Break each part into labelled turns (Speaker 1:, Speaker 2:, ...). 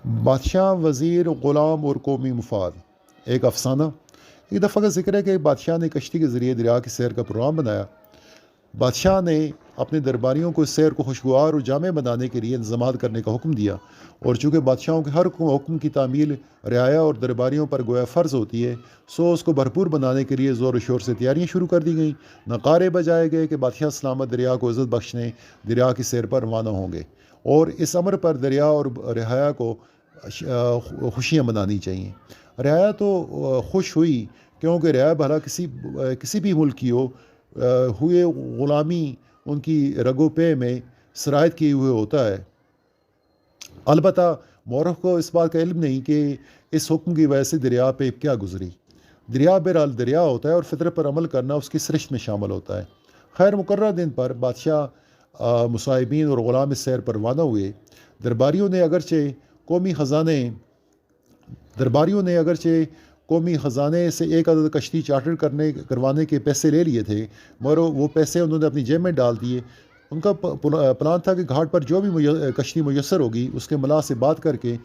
Speaker 1: بادشاہ، وزیر، غلام اور قومی مفاد۔ ایک افسانہ۔ ایک دفعہ کا ذکر ہے کہ ایک بادشاہ نے کشتی کے ذریعے دریا کی سیر کا پروگرام بنایا۔ بادشاہ نے اپنے درباریوں کو اس سیر کو خوشگوار اور جامع بنانے کے لیے انتظامات کرنے کا حکم دیا، اور چونکہ بادشاہوں کے ہر حکم کی تعمیل رعایا اور درباریوں پر گویا فرض ہوتی ہے، سو اس کو بھرپور بنانے کے لیے زور و شور سے تیاریاں شروع کر دی گئیں۔ نعرے بجائے گئے کہ بادشاہ سلامت دریا کو عزت بخشنے دریا کی سیر پر روانہ ہوں گے، اور اس امر پر دریا اور رعایا کو خوشیاں منانی چاہیے۔ رعایا تو خوش ہوئی، کیونکہ رعایا بھلا کسی بھی ملک کی ہوئے غلامی ان کی رگو پے میں سرایت کیے ہوئے ہوتا ہے۔ البتہ مورخ کو اس بات کا علم نہیں کہ اس حکم کی وجہ سے دریا پہ کیا گزری۔ دریا بہرحال دریا ہوتا ہے، اور فطرت پر عمل کرنا اس کی سرشت میں شامل ہوتا ہے۔ خیر، مقررہ دن پر بادشاہ مصاحبین اور غلام اس سیر پر روانہ ہوئے۔ درباریوں نے اگرچہ قومی خزانے سے ایک عدد کشتی چارٹر کروانے کے پیسے لے لیے تھے، مگر وہ پیسے انہوں نے اپنی جیب میں ڈال دیے۔ ان کا پلان تھا کہ گھاٹ پر جو بھی کشتی میسر ہوگی اس کے ملاح سے بات کر کے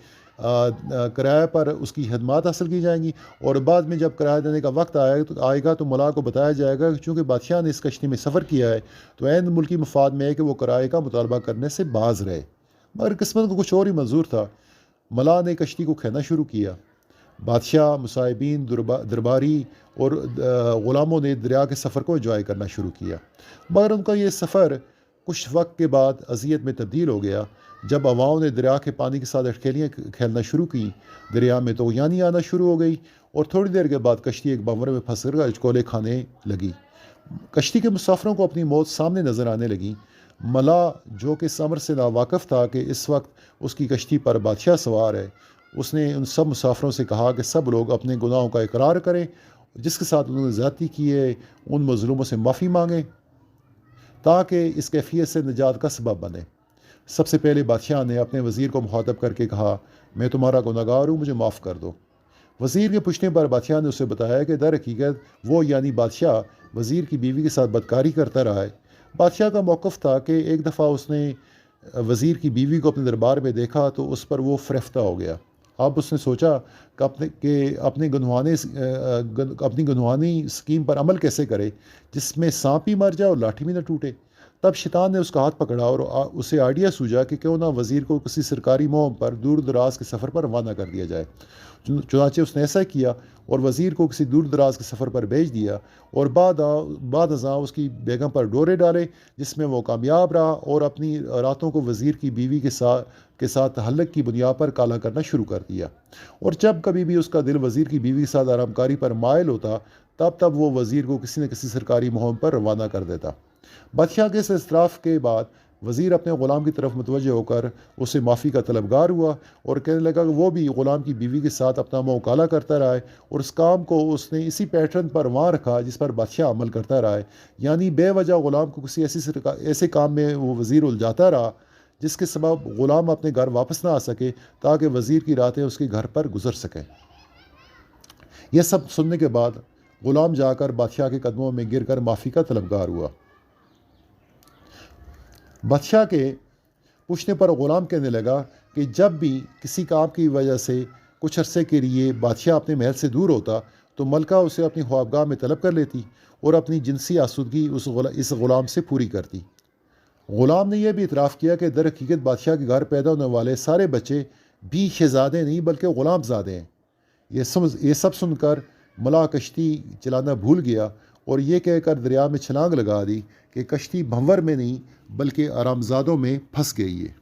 Speaker 1: کرایہ پر اس کی خدمات حاصل کی جائیں گی، اور بعد میں جب کرایہ دینے کا وقت آئے گا تو ملاح کو بتایا جائے گا کہ چونکہ بادشاہ نے اس کشتی میں سفر کیا ہے تو عین ملکی مفاد میں ہے کہ وہ کرایہ کا مطالبہ کرنے سے باز رہے۔ مگر قسمت کو کچھ اور ہی منظور تھا۔ ملاح نے کشتی کو کھینا شروع کیا۔ بادشاہ، مصاحبین، درباری اور غلاموں نے دریا کے سفر کو انجوائے کرنا شروع کیا، مگر ان کا یہ سفر کچھ وقت کے بعد اذیت میں تبدیل ہو گیا۔ جب عوام نے دریا کے پانی کے ساتھ اٹکیلیاں کھیلنا شروع کی، دریا میں طغیانی آنا شروع ہو گئی، اور تھوڑی دیر کے بعد کشتی ایک بمبر میں پھنس کر اچکولے کھانے لگی۔ کشتی کے مسافروں کو اپنی موت سامنے نظر آنے لگی۔ ملاح، جو کہ اس امر سے ناواقف تھا کہ اس وقت اس کی کشتی پر بادشاہ سوار ہے، اس نے ان سب مسافروں سے کہا کہ سب لوگ اپنے گناہوں کا اقرار کریں، جس کے ساتھ انہوں نے زیادتی کی ہے ان مظلوموں سے معافی مانگیں تاکہ اس کیفیت سے نجات کا سبب بنے۔ سب سے پہلے بادشاہ نے اپنے وزیر کو مخاطب کر کے کہا، میں تمہارا گنہگار ہوں، مجھے معاف کر دو۔ وزیر کے پوچھنے پر بادشاہ نے اسے بتایا کہ در حقیقت وہ یعنی بادشاہ وزیر کی بیوی کے ساتھ بدکاری کرتا رہا ہے۔ بادشاہ کا موقف تھا کہ ایک دفعہ اس نے وزیر کی بیوی کو اپنے دربار میں دیکھا تو اس پر وہ فرفتہ ہو گیا۔ اب اس نے سوچا کہ اپنی گنہوانی اسکیم پر عمل کیسے کرے جس میں سانپ بھی مر جائے اور لاٹھی بھی نہ ٹوٹے۔ تب شیطان نے اس کا ہاتھ پکڑا اور اسے آئیڈیا سوجا کہ کیوں نہ وزیر کو کسی سرکاری مہم پر دور دراز کے سفر پر روانہ کر دیا جائے۔ چنانچہ اس نے ایسا کیا اور وزیر کو کسی دور دراز کے سفر پر بھیج دیا، اور بعد ازاں اس کی بیگم پر ڈورے ڈالے، جس میں وہ کامیاب رہا اور اپنی راتوں کو وزیر کی بیوی کے ساتھ تحلق کی بنیاد پر کالا کرنا شروع کر دیا، اور جب کبھی بھی اس کا دل وزیر کی بیوی کے ساتھ آرام کاری پر مائل ہوتا تب وہ وزیر کو کسی نہ کسی سرکاری مہم پر روانہ کر دیتا۔ بادشاہ کے اس اعتراف کے بعد وزیر اپنے غلام کی طرف متوجہ ہو کر اسے معافی کا طلبگار ہوا، اور کہنے لگا کہ وہ بھی غلام کی بیوی کے ساتھ اپنا منہ کالا کرتا رہا ہے، اور اس کام کو اس نے اسی پیٹرن پر وہاں رکھا جس پر بادشاہ عمل کرتا رہا ہے، یعنی بے وجہ غلام کو کسی ایسے کام میں وہ وزیر الجھاتا رہا جس کے سبب غلام اپنے گھر واپس نہ آ سکے، تاکہ وزیر کی راتیں اس کے گھر پر گزر سکیں۔ یہ سب سننے کے بعد غلام جا کر بادشاہ کے قدموں میں گر کر معافی کا طلبگار ہوا۔ بادشاہ کے پوچھنے پر غلام کہنے لگا کہ جب بھی کسی کام کی وجہ سے کچھ عرصے کے لیے بادشاہ اپنے محل سے دور ہوتا تو ملکہ اسے اپنی خوابگاہ میں طلب کر لیتی اور اپنی جنسی آسودگی اس غلام سے پوری کرتی۔ غلام نے یہ بھی اعتراف کیا کہ در حقیقت بادشاہ کے گھر پیدا ہونے والے سارے بچے بھی شہزادے نہیں بلکہ غلام زادے ہیں۔ یہ سب سن کر ملاح کشتی چلانا بھول گیا اور یہ کہہ کر دریا میں چھلانگ لگا دی کہ کشتی بھنور میں نہیں بلکہ آرام زادوں میں پھنس گئی ہے۔